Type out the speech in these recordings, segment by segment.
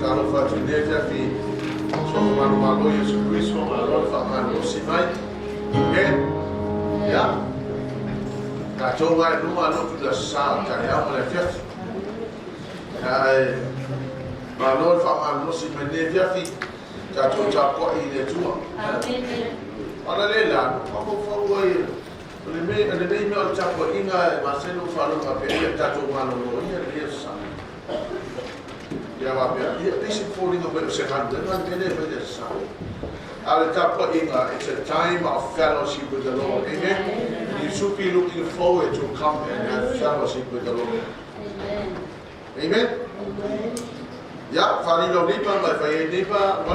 Kalau fatu dia fi so malu Yesus Kristus malu malu simai. Ya. Kacau ngai rumah lu sudah sah cari apa lagi? Malu malu simai dia fi kacau cakap ini cuma. Ada lelah, aku fawai. Ada email cakap ingat masa lu falu apa dia kacau malu ini dia sah. Ya Rabbi, this is falling a bit of second. Don't believe it is so. It's a time of fellowship with the Lord. Amen. You should be looking forward to come and have fellowship with the Lord. Amen. Yeah, why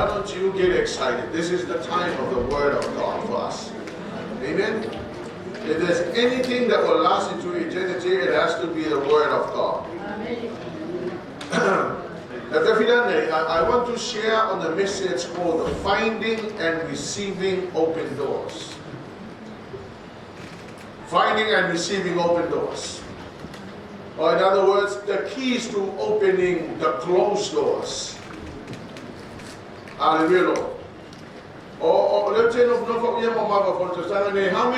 don't you get excited? This is the time of the Word of God for us. Amen. If there's anything that will last into eternity, it has to be the Word of God. Amen. I want to share on the message called the Finding and Receiving Open Doors. Finding and receiving open doors. Or in other words, the keys to opening the closed doors. Hallelujah. Let's say how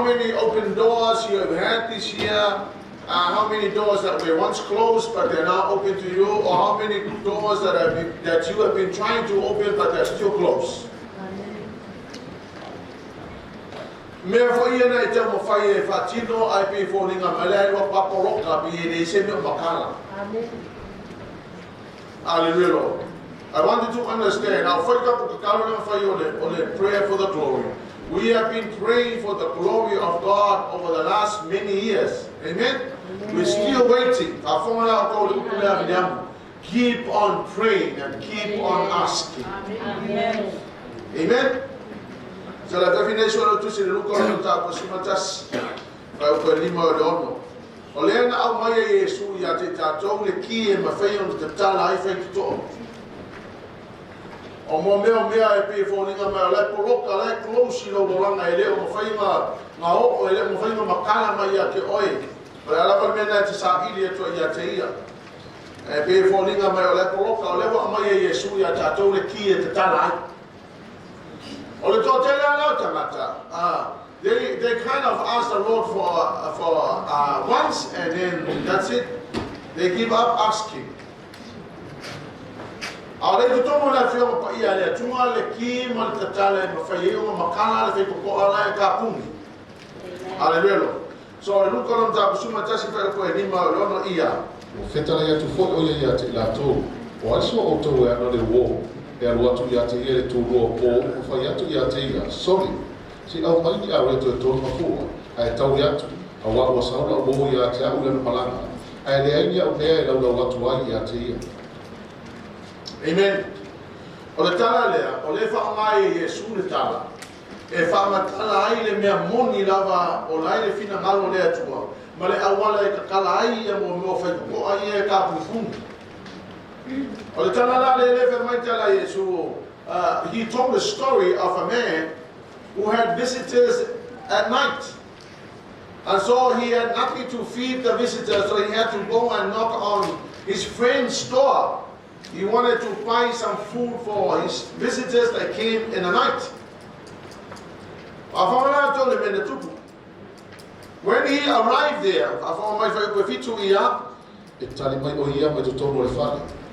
many open doors you have had this year? How many doors that were once closed but they're now open to you, or how many doors that you have been trying to open but they're still closed? Hallelujah. I want you to understand. Now, prayer for the glory. We have been praying for the glory of God over the last many years. Amen. We're still waiting. Keep on praying and keep on asking. Amen. Amen. So la definition tu se luka on ta ko simatas pa ko lima dono. Olena au mai Yesu ya te tatou le ki e mafai on te tala ai fai to. O mo mea e pe foninga me le poroka le close lo langa ele o mafai nga o ele mafai makala mai ya ke oi. Ora la pa mena te sa ili to ya te ia. E pe foninga me le poroka le wa mai Yesu ya tatou le ki e te tala ai. They kind of ask the Lord for once and then that's it. They give up asking. Hallelujah. So look on the Busuma Tasifa for Nima Lono Ia. Fetala to fort oya ya te lato. Also auto we are not a war. Ya watu ya te ile tu ro po fa ya tu ya te ya sorry si au mai ya re to to mafu ai tau ya tu awa wa saula bo ya te au le malanga ai le ya o le la watu wa ya te ya. Amen. O le tala le o le fa mai Yesu le tala e fa ma tala ai le mea moni lava o lai le fina ngalo le atua ma le awala e ka kala ai e mo fa ko ai e ka pu. He told the story of a man who had visitors at night. And so he had nothing to feed the visitors, so he had to go and knock on his friend's door. He wanted to buy some food for his visitors that came in the night. When he arrived there,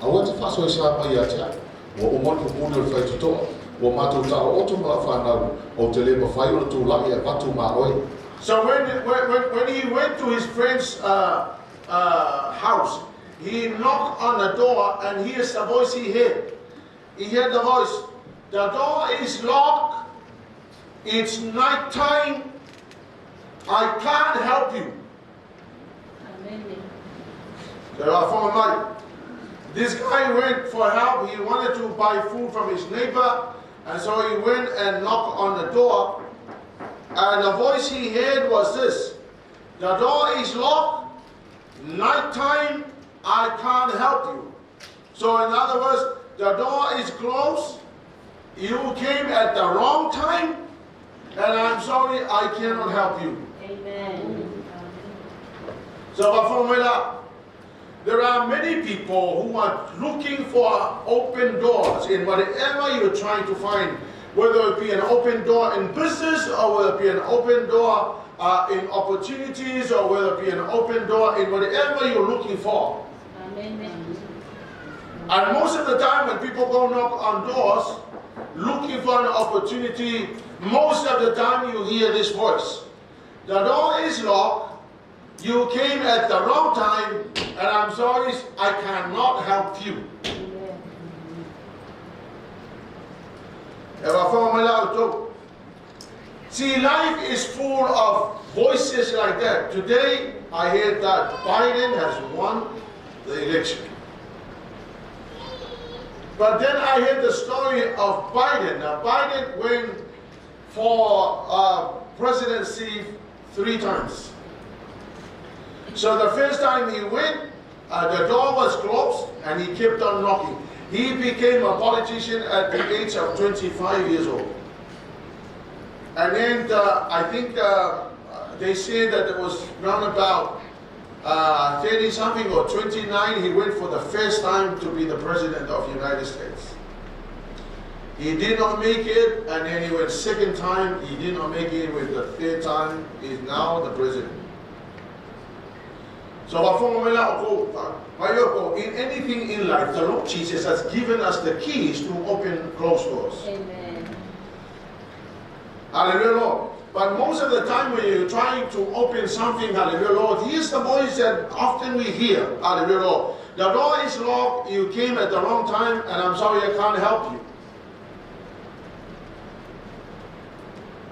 I want to pass on some of your time. What want to move the fight to talk? What matter to automobile fan out or to live a fire to like a batu maoi. So when he went to his friend's house, he knocked on the door and here's the voice he heard. He heard the voice, the door is locked, it's night time, I can't help you. Amen. This guy went for help. He wanted to buy food from his neighbor, and so he went and knocked on the door. And the voice he heard was this: the door is locked, nighttime, I can't help you. So in other words, the door is closed, you came at the wrong time, and I'm sorry, I cannot help you. Amen. So There are many people who are looking for open doors in whatever you're trying to find, whether it be an open door in business, or whether it be an open door in opportunities, or whether it be an open door in whatever you're looking for. Amen. And most of the time when people go knock on doors looking for an opportunity, most of the time you hear this voice. The door is locked. You came at the wrong time, and I'm sorry, I cannot help you. See, life is full of voices like that. Today, I heard that Biden has won the election. But then I heard the story of Biden. Now, Biden went for presidency 3 times. So the first time he went, the door was closed and he kept on knocking. He became a politician at the age of 25 years old. And then I think they say that it was around about 30 something or 29, he went for the first time to be the president of the United States. He did not make it, and then he went second time, he did not make it. With the third time, he's now the president. So in anything in life, the Lord Jesus has given us the keys to open closed doors. Amen. Hallelujah, Lord. But most of the time when you're trying to open something, hallelujah, Lord, here's the voice that often we hear, hallelujah, Lord. The door is locked, you came at the wrong time, and I'm sorry, I can't help you.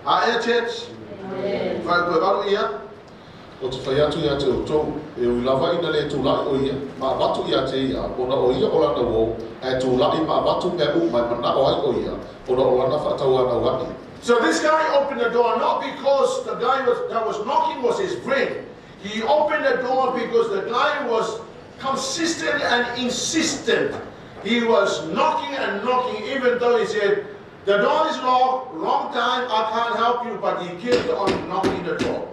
Hi, church. Amen. O te whai atu ia te o tau, e ui lava ina le tū lai o ia, ma watu ia te ia, o na o ia o lana wō, e tū lai ma watu me u mai mana o ai o ia, o na o lana whatau ana wani. So this guy opened the door not because the guy that was knocking was his friend. He opened the door because the guy was consistent and insistent. He was knocking and knocking, even though he said, the door is locked, wrong time, I can't help you, but he kept on knocking the door.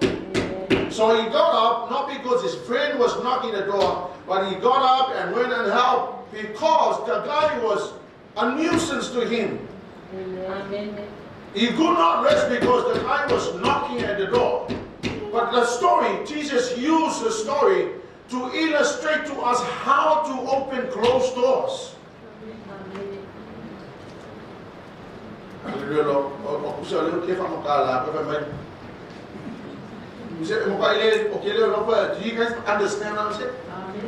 So he got up, not because his friend was knocking the door, but he got up and went and helped because the guy was a nuisance to him. Amen. He could not rest because the guy was knocking at the door. But the story, Jesus used the story to illustrate to us how to open closed doors. Do you guys understand what I'm saying?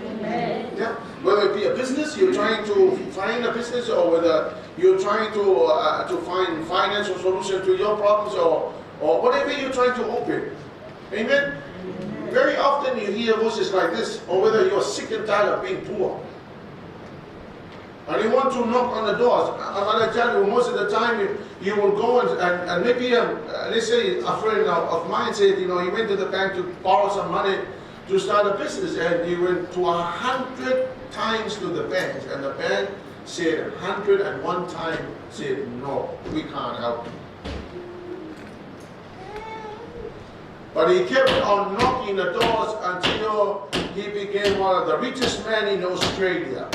Amen. Yeah. Whether it be a business, you're trying to find a business, or whether you're trying to find financial solution to your problems, or whatever you're trying to open. Amen? Very often you hear voices like this, or whether you're sick and tired of being poor. And you want to knock on the doors. I'm going to tell you, most of the time you will go and maybe, let's say a friend of mine said, he went to the bank to borrow some money to start a business, and he went to 100 times to the bank, and the bank said 101 times, said, no, we can't help you. But he kept on knocking the doors until he became one of the richest men in Australia.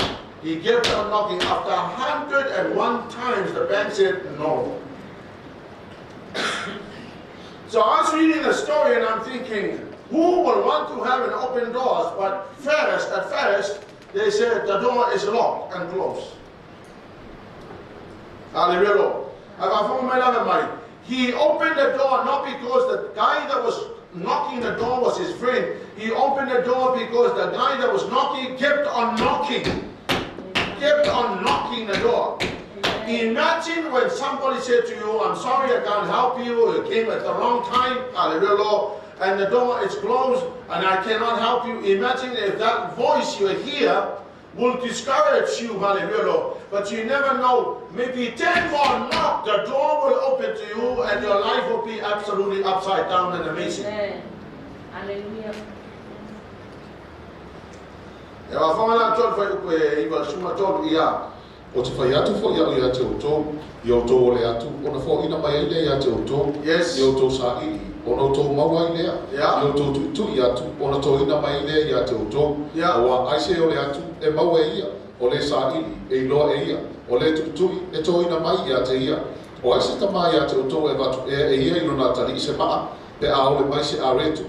He kept on knocking. After 101 times, the bank said no. So I was reading the story and I'm thinking, who will want to have an open doors? But at first, they said the door is locked and closed. Hallelujah. He opened the door not because the guy that was knocking the door was his friend. He opened the door because the guy that was knocking kept on knocking. Kept on knocking the door. Imagine when somebody said to you, I'm sorry, I can't help you, you came at the wrong time, hallelujah, and the door is closed and I cannot help you. Imagine if that voice you hear will discourage you, hallelujah. But you never know, maybe 10 more knock, the door will open to you and your life will be absolutely upside down and amazing. Amen. Hallelujah. O te whai atu fo ia ia te o tō, i o tō ole atu, o na fo ina mai ele ia te o tō, Yes. i o tō sa ii, ono tō maua i lea, Yeah. i o tō tu i atu, ono tō ina mai lea i a te utou, Yeah. o a aise o le atu, e maua ia, o le sa ili, e iloa e ia, o le tutui, e tō ina mai i a te ia, o aise ta mai i a te utou e watu, e ia i rona tali i se maa, pe a ole mai se a retu,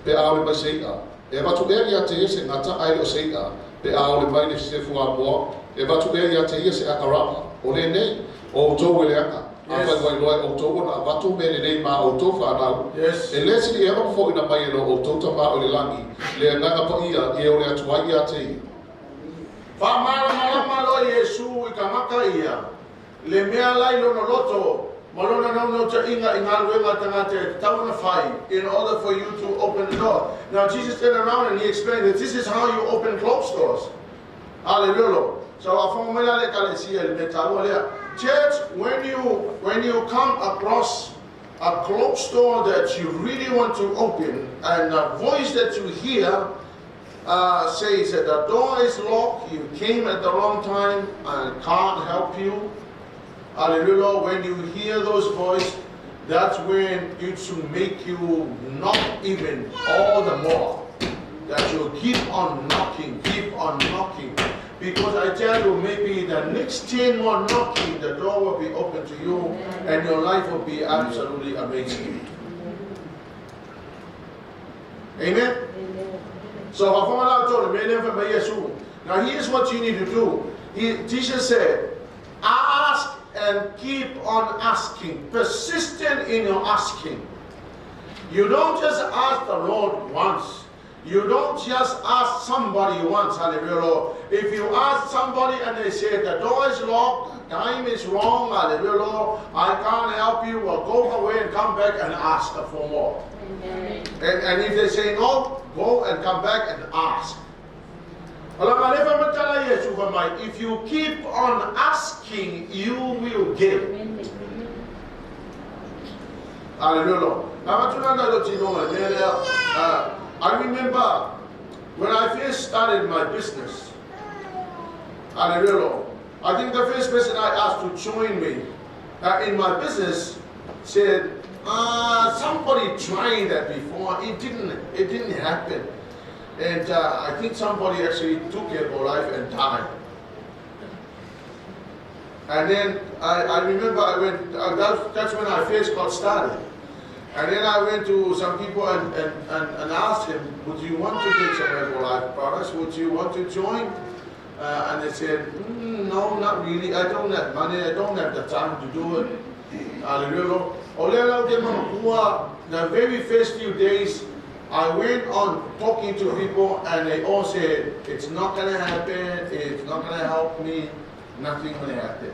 pe a ole mai se ia, e watu e i a te ia se ngata ai o se ia, pe a ole mai le se fua moa, e watu e i a te ia se akarama, o le nei, o utou e le anga, a Yes. wai wai loa o utou na watu me le nei ma o utou whanau, Yes. e le sili e rama fo ina mai e lo o tauta ma o le langi, le nganga pa ia, e o le atuai ia te ia. Whamara malama lo Yesu I ka maka ia. Le mea lai lono loto. Malona nau no te inga I ngā ruenga tangate tauna whai in order for you to open the door. Now Jesus turned around and he explained that this is how you open clothes stores. Hallelujah. So a whamela le kalesia le me taua lea. Church, when you come across a clothes store that you really want to open and a voice that you hear says that the door is locked, you came at the wrong time and can't help you. Hallelujah. When you hear those voices, that's when it should make you knock even all the more. That you keep on knocking. Because I tell you, maybe the next 10 more knocking, the door will be open to you and your life will be absolutely amazing. Amen? So, now here's what you need to do. Jesus said, ask and keep on asking. Persistent in your asking. You don't just ask the Lord once. You don't just ask somebody once, hallelujah. If you ask somebody and they say the door is locked, time is wrong, hallelujah, I can't help you, well, go away and come back and ask for more. Amen. And if they say no, go and come back and ask. If you keep on asking, you will get. Hallelujah. I remember when I first started my business. Hallelujah. I think the first person I asked to join me in my business said, somebody tried that before. It didn't happen. And I think somebody actually took their life and died. And then I remember I went, that's when I first got started. And then I went to some people and asked him, would you want to take some Herbalife products? Would you want to join? And they said, no, not really. I don't have money. I don't have the time to do it. Hallelujah. The very first few days, I went on talking to people and they all said, it's not going to happen. It's not going to help me. Nothing will happen.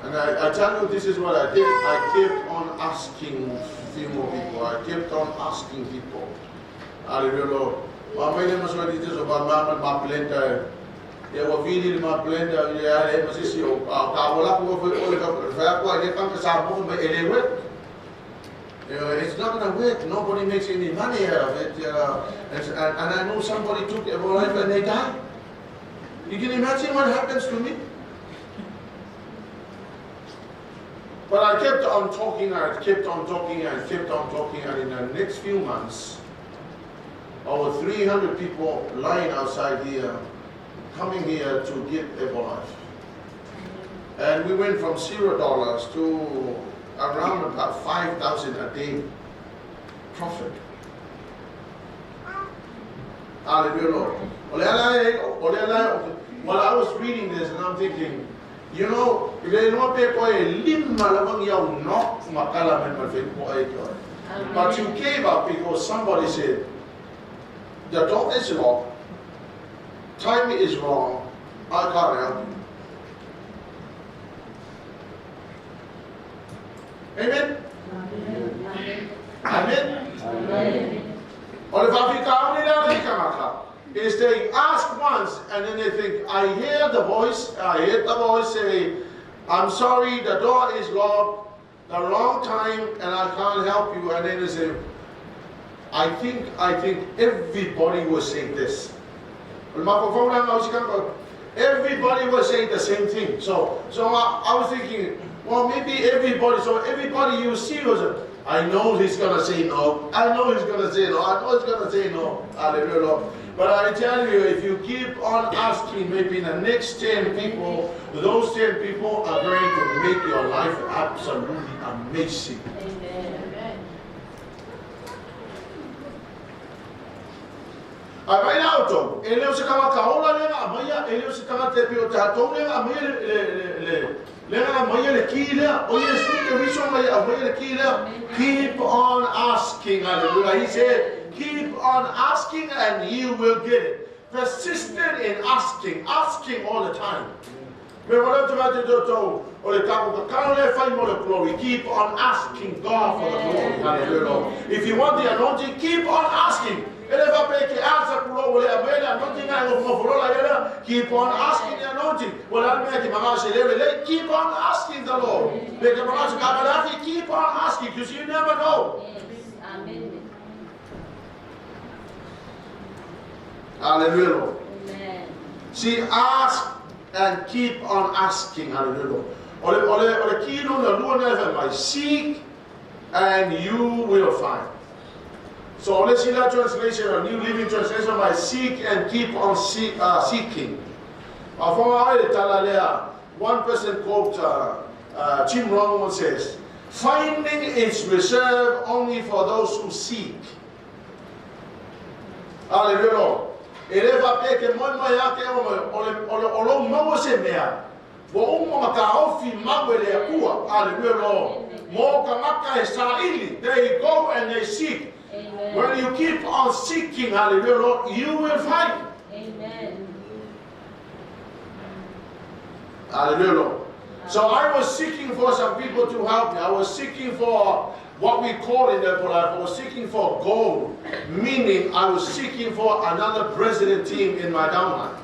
And I tell you, this is what I did. I kept on asking a few more people. I kept on asking people. Hallelujah. My name is what it is about my blender. Yeah, what we did my blender. Yeah, it was this. It's not going to work. Nobody makes any money out of it. And I know somebody took their life and they died. You can imagine what happens to me? But I kept on talking, and in the next few months, over 300 people lying outside here, coming here to get Herbalife. And we went from $0 to around about 5,000 a day profit. Hallelujah. Well, I was reading this and I'm thinking, you know, but you gave up because somebody said, the door is locked, timing is wrong, I can't help you. Amen? Amen? Or if is they ask once and then they think, I hear the voice say, I'm sorry, the door is locked, the wrong time, and I can't help you. And then they say, I think everybody will say this. everybody was saying the same thing. So I was thinking, well, maybe everybody you see was, I know he's going to say no. I know he's going to say no. I know he's going to say no. Hallelujah. But I tell you, if you keep on asking, maybe the next 10 people, those 10 people are going to make your life absolutely amazing. Amen. Right now, Tom, ele se kama kaola lenga amaya, ele se kama te pio te hatou lenga amaya lenga amaya le kila, o ye su ke viso amaya le kila. Keep on asking, hallelujah. He said, keep on asking and you will get it. Persistent in asking all the time. Keep on asking God for the glory. Hallelujah. If you want the anointing, keep on asking. Keep on asking the anointing. Keep on asking the Lord. Keep on asking because you never know. Amen. Hallelujah. Amen. See, ask and keep on asking. Hallelujah. Seek and you will find. So let's see that translation, a New Living Translation, by seek and keep on seeking. One person quote Jim Rohn says, finding is reserved only for those who seek. Hallelujah. Eleva peke moi mai ake o mau se mea. Wo uma ka ofi mawele akua. Hallelujah. Mo ka maka e saili. They go and they seek. Amen. When you keep on seeking, hallelujah, you will find. Amen. Hallelujah. So I was seeking for some people to help me. I was seeking for what we call in the life. I was seeking for gold, meaning I was seeking for another president team in my downline.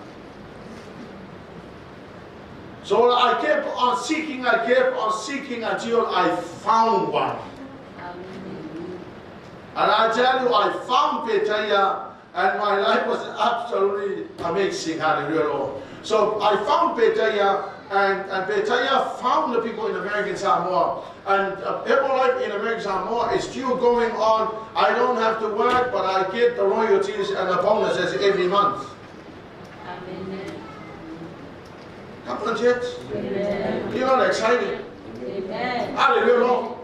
So I kept on seeking until I found one. And I tell you, I found Petaya, and my life was absolutely amazing. Hallelujah. So I found Petaya, and Petaya found the people in American Samoa. And Herbalife in American Samoa is still going on. I don't have to work, but I get the royalties and the bonuses every month. Amen. Come on, Jet. Amen. You're not excited. Amen. Hallelujah.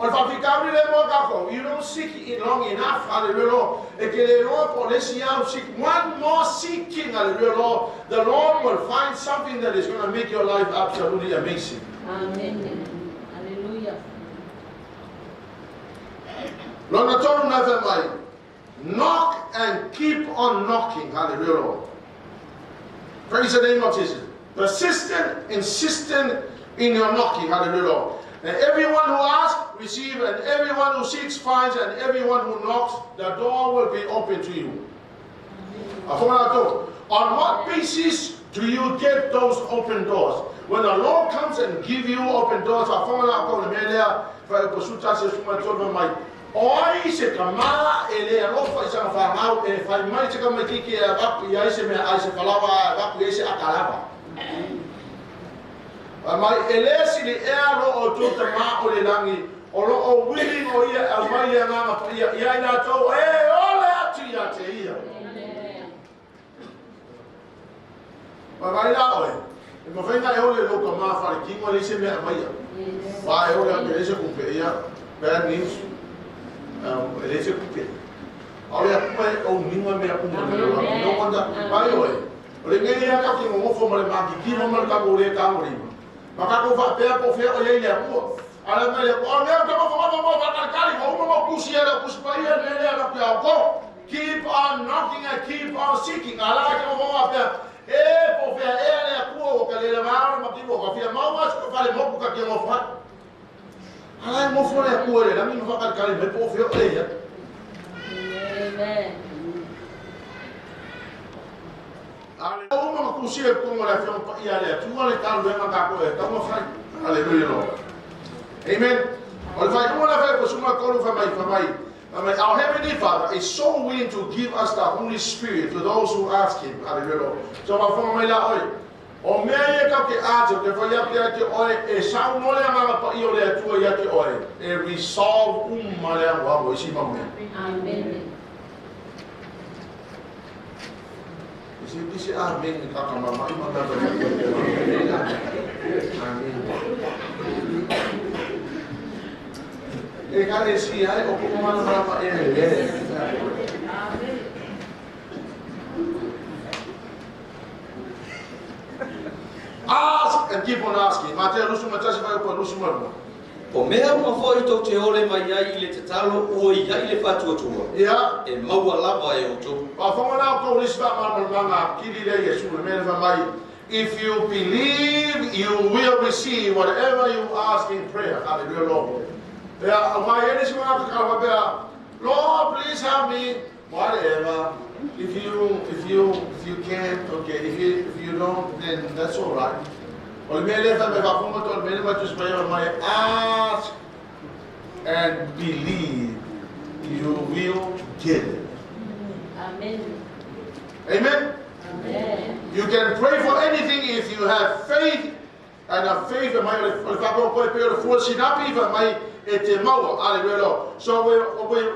You don't seek it long enough. Hallelujah. Seek one more seeking. Hallelujah. The Lord will find something that is going to make your life absolutely amazing. Amen. Hallelujah. Knock and keep on knocking. Hallelujah. Praise the name of Jesus. Persistent, insistent in your knocking. Hallelujah. And everyone who asks, receives, and everyone who seeks, finds, and everyone who knocks, the door will be open to you. On what basis do you get those open doors? When the Lord comes and gives you open doors, oi se kama ele alofa isa fahau e fai mai se kama kiki e vaku ia se me ai se falawa vaku ese akalava. Mai ele si le ero o tuta ma o le langi o lo o willing o ia a mai ia ngama ia ina tau e ole atu ia te ia. Mai la oi. E mo venga e ole lo ka ma fare kingo le se me mai ia. Vai ole a pele se kumpe ia. Bad news. Ele se kupe. Olha como o minho é meio como não anda vai oi. Olha ninguém ia cá que mo fo mo le maki ki mo mal ka go le ka mo ri. Maka ko va pe po fe olha ia ko. Ala me le ko me ka mo va ka kali mo mo kusi era kusi pa ia le era ka ko. Keep on knocking and keep on seeking. Ala ka mo va pe e po fe era ko ka le ma ma ki mo ka fe ma wa ko fa le mo ka ki mo fa. Ala mo fo le ko le la mi mo va ka kali me po fe olha ia. Amen. Uma kusia como la fion pa ia le tu le tal le ma ka ko e ka mo fa. Hallelujah. Amen. Ol fa como la fa ko suma ko fa mai. Our Heavenly Father is so willing to give us the Holy Spirit to those who ask Him. Hallelujah. So ma fa mai la oi. O mea e ka ke ato te whai api a ke oe e sau no lea nganga pa i o lea tua i a ke oe e resolve ma lea ngua mo isi mamea. Amen. Isi amen ni kaka mama i manga ba. Amen. E ka e si ai o ko mana mama e le. Ask and keep on asking. Matea lusu matasi vai ko lusu mo. O mea ma foi to te ole mai ai le te talo o i ai le fatu atua. Ya. E maua lava e o to. Ba fonga na ko lisi va manga kiri le Yesu le mele va mai. If you believe, you will receive whatever you ask in prayer. Hallelujah, Lord. Ya, mai ene si mga ka ba. Lord, please help me. Whatever. If you can't, okay. If you don't, then that's all right. O le mele fa me va fonga to le mele ma just mai ask and believe you will get it. Amen. Amen. Amen. You can pray for anything if you have faith, and a faith so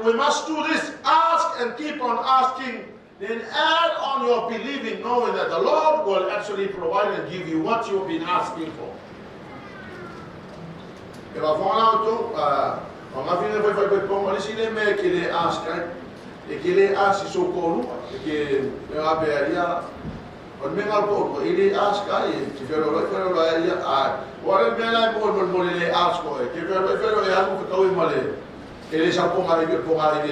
we must do this. Ask and keep on asking. Then add on your believing, knowing that the Lord will actually provide and give you what you've been asking for. If I found out to, I'm feeling if I see them make it ask, e ke le asi so kolu e ke me abe ia on me ngal ko ile aska e ke fero ia a ora me la mo le asko e ke fero e amu ko i male ele sa ko mari le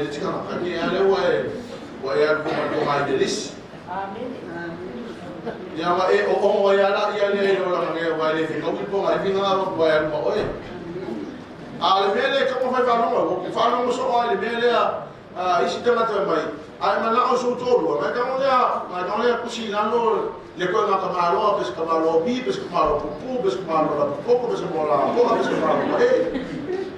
tika na ke ale wa ya ko mai de lis Amen. ya wa e o mo ya la ia le ro la nge wa le fi ko po mai fi na wa ya mo oe ale me le ko fa no ko fa no so ale me le isi tama mai ai mana o so todo mai ka mo kusi nano le ko na kamalo pes kamalo bi pes kamalo pupu pes kamalo la pupu pes mola po pes kamalo e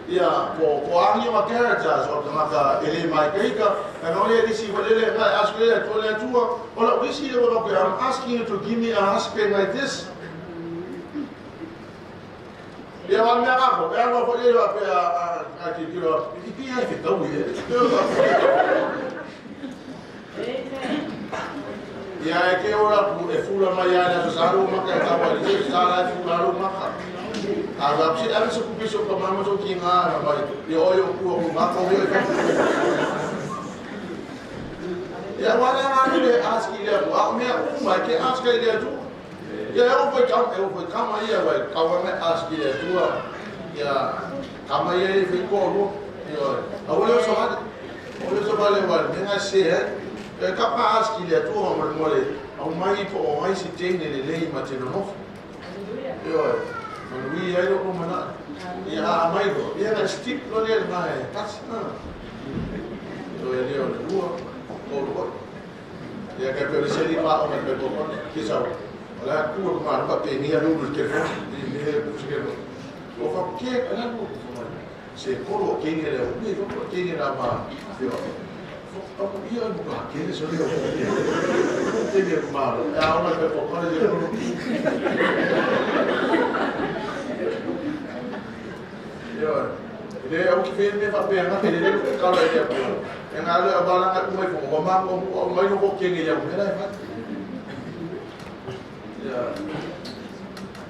ya po angi ma characters o ka ele mai ka no le isi ko le mai ask le to le tua o la isi le ko I'm asking you to give me a husband like this. Ya van me abajo, vean lo que yo aquí quiero. Y pilla que está muy bien. Ya que ahora es fula mañana, se sabe una que está mal, se sabe fula una. Agora se deve se cumprir o programa do que na, vai. E olha o mapa o ya wala ngani ask ile wa me uma ke ask ile tu. Ya eu vou calma aí, vai. Calma me ask ile tu. Ya kama ye fikolo yo awole so vale wal menga se e kapa ask ile tu o mole au mai po mai si tene le lei matino no yo we ai ro mana ya mai go ya na stick no le mai tas na yo le yo o ya que per se di pa o me per po che sa la ku ma pa pe ni anu il telefono ni le o fa che la ku se colo che ne le o che ne la ma io non va che ne so io non te mi male a una per po con io le o che vede fa bene che le calo e e na le bala ka mai fo ma o mai no che ne ya me dai fa ya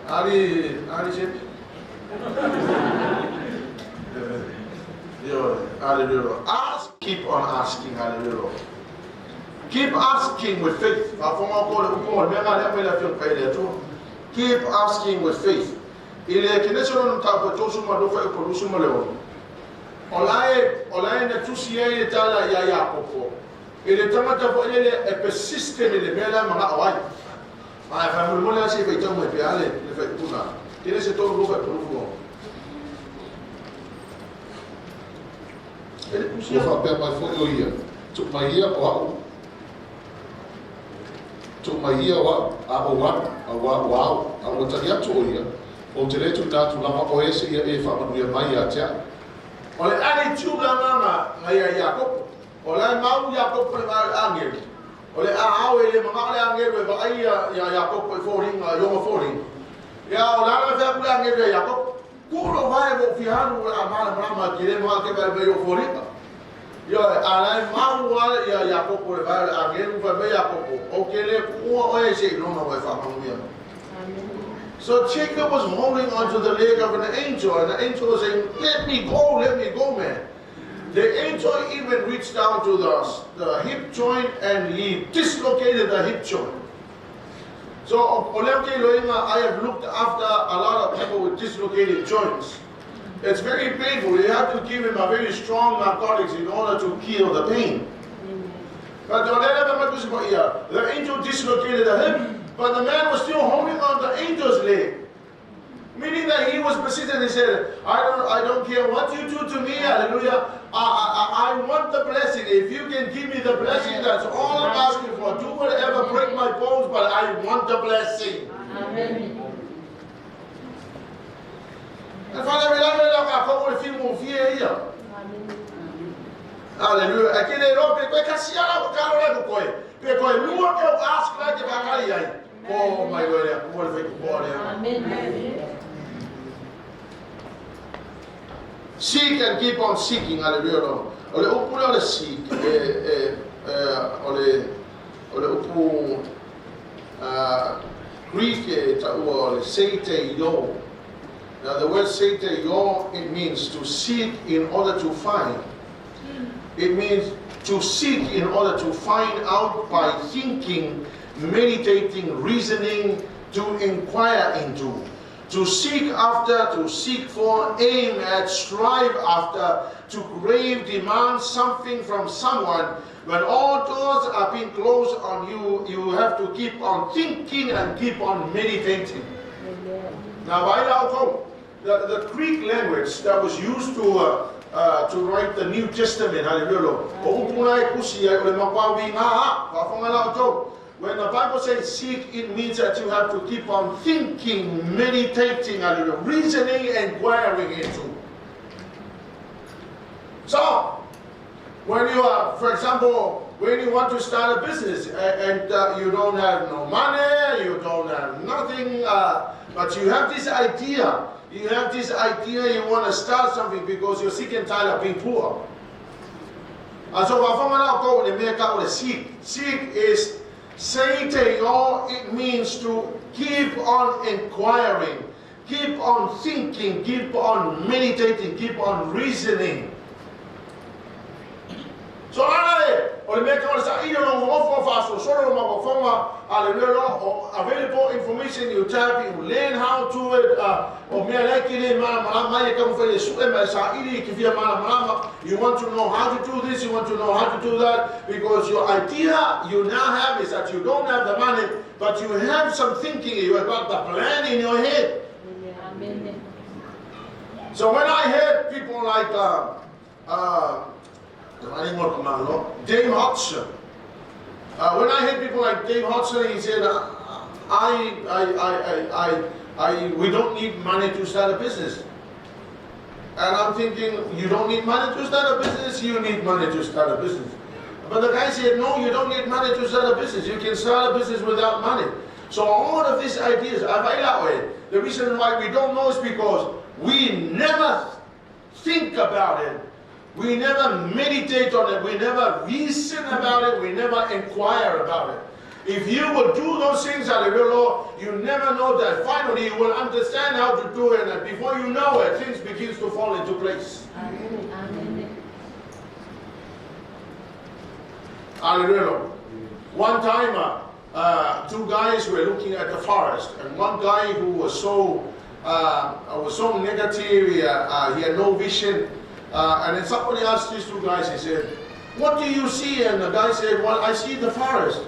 ali se hallelujah. Ask, keep on asking, hallelujah. Keep asking with faith. Keep asking with faith. Il est que nous sommes tous les jours faire pour nous sommes Olaye ne tous y est là ya popo. Il est tellement de et persiste les belles manga awai. Ma famille mo la se fait tant et aller le fait tout ça. Il est tout le faire pour nous. Ua whapea mai whoi o ia. Tuk mai ia o au. Tuk mai ia o au. A o au. A o tari atu o ia. O te retu nātu lama o ese ia e whamanuia mai a tea. O le ani tūga nganga ngai a Iakopo. O lai mau Iakopo le mai angeri. Ole au ele mama le angelo ba ai ya Jakob ko foring yo foring. Ya ola le fa kula angelo Jakob. Kulo vai mo fianu amala mama kire mo ke ba yo foring. Yo ala mau wa ya Jakob ko va angelo fa be Jakob. Okele ku o ese no no va fa mamuya. So Jacob was holding onto the leg of an angel, and the angel was saying, let me go, man. The angel even reached down to the hip joint and he dislocated the hip joint. So I have looked after a lot of people with dislocated joints. It's very painful. You have to give him a very strong narcotics in order to kill the pain. But the angel dislocated the hip. But the man was still holding on the angel's leg. Meaning that he was persistent. He said, I don't care what you do to me, hallelujah. I want the blessing. If you can give me the blessing, that's all I'm asking for. Do whatever, break my bones, but I want the blessing. Amen. And Father, we love you, I come with you, move here. Hallelujah. I can't ask like the oh my God, Amen. seek and keep on seeking, hallelujah. Ole upu ole seek, ole upu Greek ole seite yo. Now the word seite yo, it means to seek in order to find. It means to seek in order to find out by thinking, meditating, reasoning, to inquire into. To seek after, to seek for, aim at, strive after, to crave, demand something from someone. When all doors are being closed on you, you have to keep on thinking and keep on meditating. Now, the Greek language that was used to write the New Testament, hallelujah. When the Bible says seek, it means that you have to keep on thinking, meditating, hallelujah, reasoning, inquiring into. So, when you are, for example, when you want to start a business and you don't have no money, you don't have nothing, but you have this idea. You have this idea, you want to start something because you're sick and tired of being poor. And so, seek. Seek is it means to keep on inquiring, keep on thinking, keep on meditating, keep on reasoning. So, available information you tap, you learn how to it. You want to know how to do this, you want to know how to do that, because your idea you now have is that you don't have the money, but you have some thinking, you have got the plan in your head. Amen. So when I heard people like Dave Hodgson, when I heard people like Dave Hodgson, he said, we don't need money to start a business. And I'm thinking, you don't need money to start a business, you need money to start a business. But the guy said, no, you don't need money to start a business. You can start a business without money. So all of these ideas, the reason why we don't know is because we never think about it. We never meditate on it. We never reason about it. We never inquire about it. If you will do those things, hallelujah, you never know that finally you will understand how to do it, and before you know it, things begins to fall into place. Amen. Hallelujah. One time, two guys were looking at the forest, and one guy who was so negative, he had no vision, and then somebody asked these two guys, he said, what do you see? And the guy said, well, I see the forest.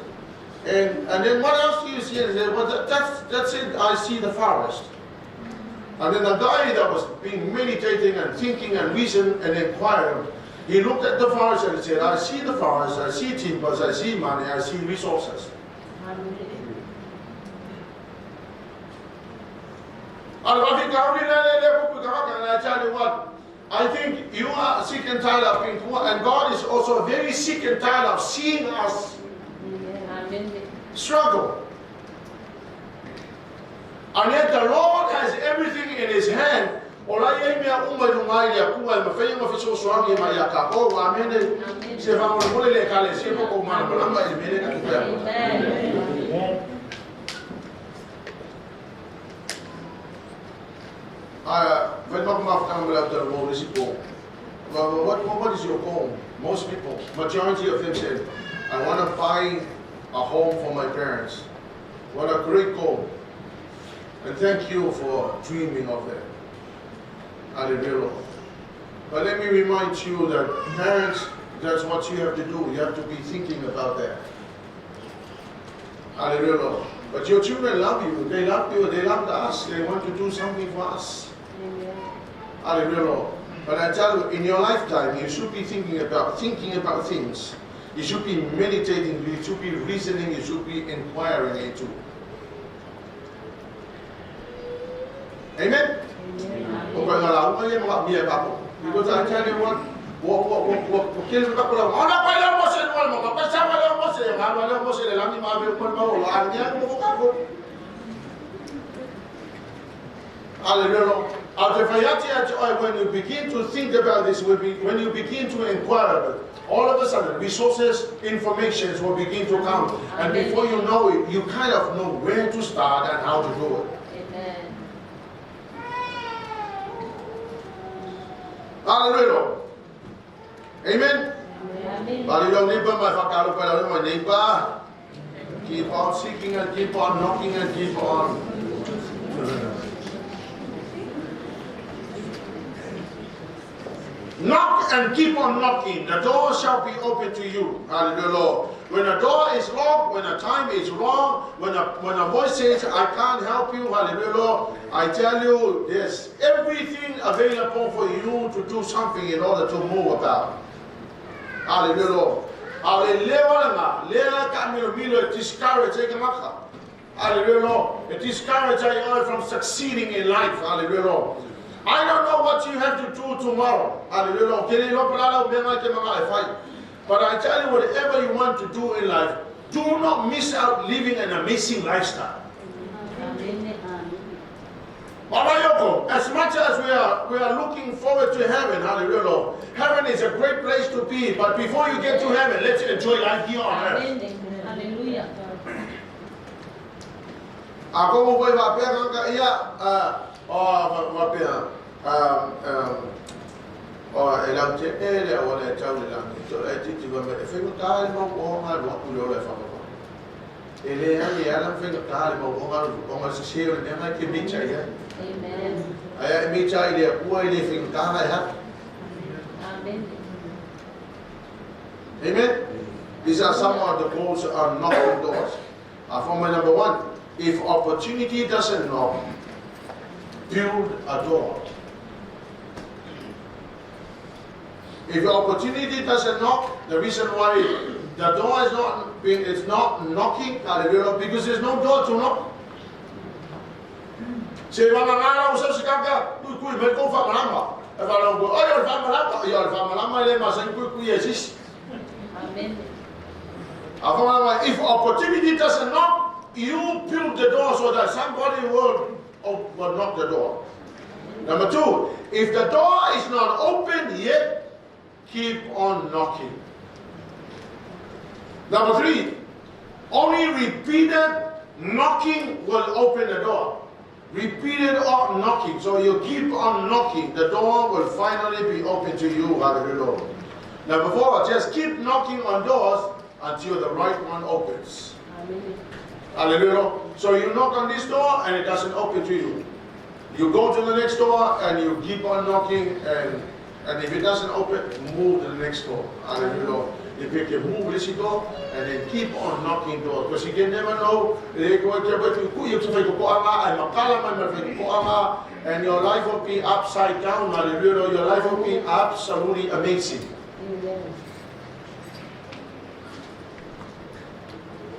And then what else do you see? And he said, well, that's it, I see the forest. And then the guy that was being meditating and thinking and reasoning and inquiring, he looked at the forest and he said, I see the forest, I see timbers, I see money, I see resources. I tell you what, I think you are sick and tired of being poor, and God is also very sick and tired of seeing us struggle. And yet the Lord has everything in His hand. Ola ye mea umai lungai le kuwa ma fei ma fiso swangi ma ya ka o amene se va mo mole le kale se ko ma ma lamba e mene ka kuwa. When we come after the road, is it home? What is your home? Most people, majority of them said, I want to buy a home for my parents. What a great goal. And thank you for dreaming of that. Hallelujah. But let me remind you that parents, that's what you have to do. You have to be thinking about that. Hallelujah. But your children love you. They love you. They love us. They want to do something for us. Hallelujah. But I tell you, in your lifetime, you should be thinking about things. You should be meditating. You should be reasoning. You should be inquiring into. Amen. Because I tell you what, hallelujah. When you begin to think about this, when you begin to inquire about it, all of a sudden resources, information will begin to come. And before you know it, you kind of know where to start and how to do it. Hallelujah. Amen. Keep on seeking and keep on knocking and keep on. Knock and keep on knocking. The door shall be open to you. Hallelujah. When a door is locked, when a time is wrong, when a voice says, I can't help you, hallelujah, I tell you, there's everything available for you to do something in order to move about. Hallelujah. Hallelujah. Hallelujah. It discourages you from succeeding in life. Hallelujah. I don't know what you have to do tomorrow. Hallelujah. But I tell you, whatever you want to do in life, do not miss out living an amazing lifestyle. As much as we are looking forward to heaven, hallelujah. Heaven is a great place to be, but before you get to heaven, let's enjoy life here on earth. Hallelujah. Ako mo boy ba pia ka iya elang je ele wala tau le lang to e ti ba me fe ko ta mo ko nga lo ku lo le fa ko ele ani ala fe ko ta mo ko nga ko nga se se ne nga ke mi cha ya amen aya mi cha ile ku ile fe ko ta na ya amen amen. These are some of the goals on knocking doors. For my number one, if opportunity doesn't knock, build a door. If opportunity doesn't knock, the reason why the door is not knocking, hallelujah, because there's no door to knock. Say, Mama, I was so scared. You could make go for Malama. If I don't go, oh, you're Malama, you're Malama, they must say, yes. Amen. If opportunity doesn't knock, you build the door so that somebody will knock the door. Number two, if the door is not open yet, keep on knocking. Number three, only repeated knocking will open the door. Repeated knocking. So you keep on knocking, the door will finally be open to you. Hallelujah. Number four, just keep knocking on doors until the right one opens. Amen. Hallelujah. So you knock on this door and it doesn't open to you. You go to the next door and you keep on knocking, and if it doesn't open, move to the next door. Hallelujah. If you can move this door and then keep on knocking doors, because you can never know. And your life will be upside down. Hallelujah. Your life will be absolutely amazing.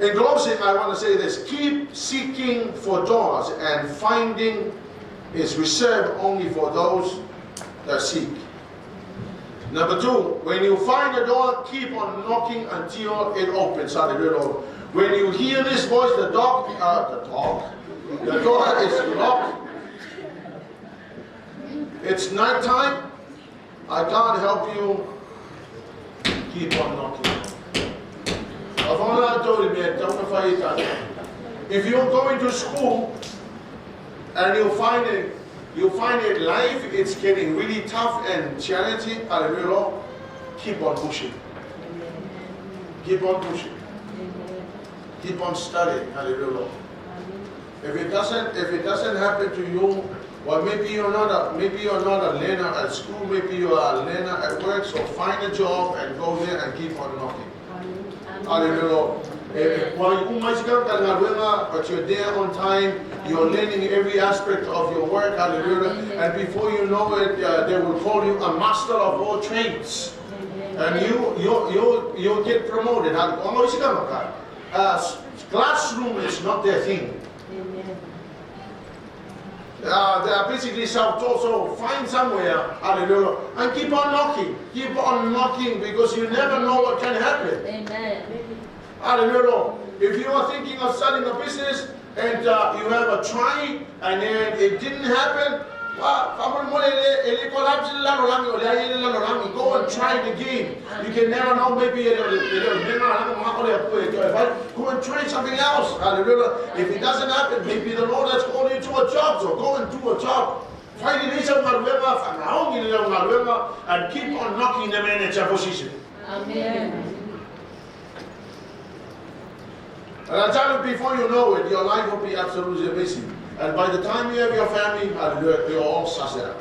In closing, I want to say this. Keep seeking for doors, and finding is reserved only for those that seek. Number two, when you find a door, keep on knocking until it opens. Hallelujah. When you hear this voice, the door is locked. It's night time. I can't help you. Keep on knocking. If you're going to school and you find it life, it's getting really tough and challenging, hallelujah, keep on pushing. Keep on pushing. Keep on studying, hallelujah. If it doesn't happen to you, well, maybe you're not a learner at school, maybe you are a learner at work, so find a job and go there and keep on knocking. Hallelujah. But you're there on time, you're learning every aspect of your work, hallelujah. And before you know it, they will call you a master of all trades. And you'll get promoted. Classroom is not their thing. They are basically self-taught, so find somewhere, hallelujah, and keep on knocking. Keep on knocking because you never know what can happen. Amen. Hallelujah. If you are thinking of starting a business and you have a try and then it didn't happen, go and try it again. You can never know, maybe go and try something else. Hallelujah. If it doesn't happen, maybe the Lord has called you to a job, so go and do a job. Find it and keep on knocking the manager position. Amen. And I tell you, before you know it, your life will be absolutely amazing. And by the time you have your family, you're all successful.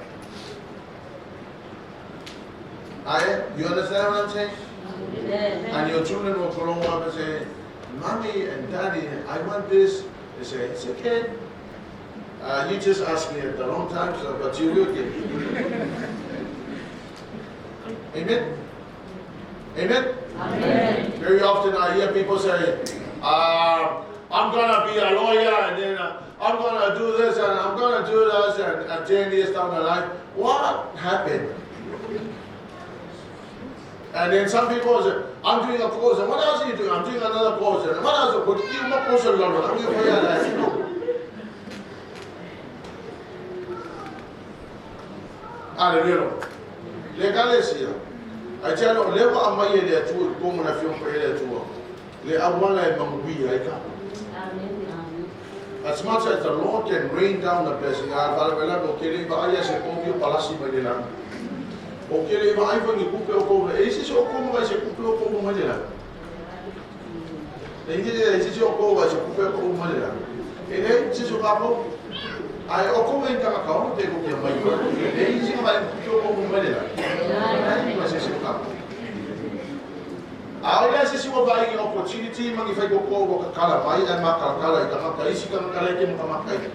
You understand what I'm saying? Amen. And your children will grow up and say, Mommy and Daddy, I want this. They say, it's okay. You just asked me at the wrong time, but you will get it. Amen? Amen? Amen. Very often I hear people say, I'm going to be a lawyer and then I'm going to do this and I'm going to do this and 10 years down the line. What happened? And then some people say, I'm doing a course, and what else are you doing? I'm doing another course, and what else? Hallelujah. Legalesia. I tell you, level am I there to go on a film for there to le awala e mangubi like as much as the Lord can rain down the blessing, I value okay, but I say, "Oh, you palasi madela." Okay, but I find you couple over. Is it so common? I say, "Couple over madela." Is it so common? I say, "Couple over madela." And then, is it so common? I come in the account, they go to my work. They is it like couple over madela. I say, "So common." I realize you are buying an opportunity. Man, if I go over Kalabai and Makala, I see them collecting Kamakai.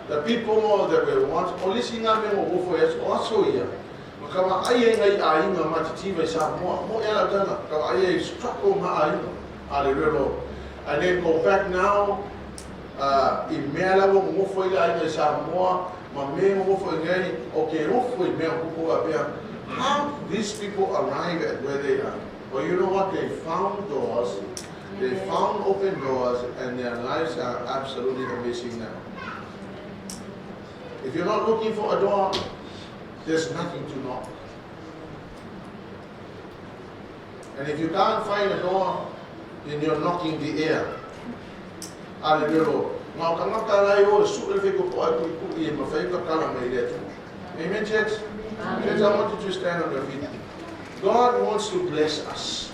The people that will want only sing up and go for us also here. Kama I am a mattiva, more Eladana, I struck on my hallelujah. And then go back now. In Mela, move for I saw more, my main move for again. Okay, move for me, who are there. How these people arrive at where they are? Well, you know what? They found doors, they found open doors, and their lives are absolutely amazing now. If you're not looking for a door, there's nothing to knock. And if you can't find a door, then you're knocking the air. Hallelujah. Amen, church? Church, I want you to stand on your feet. God wants to bless us.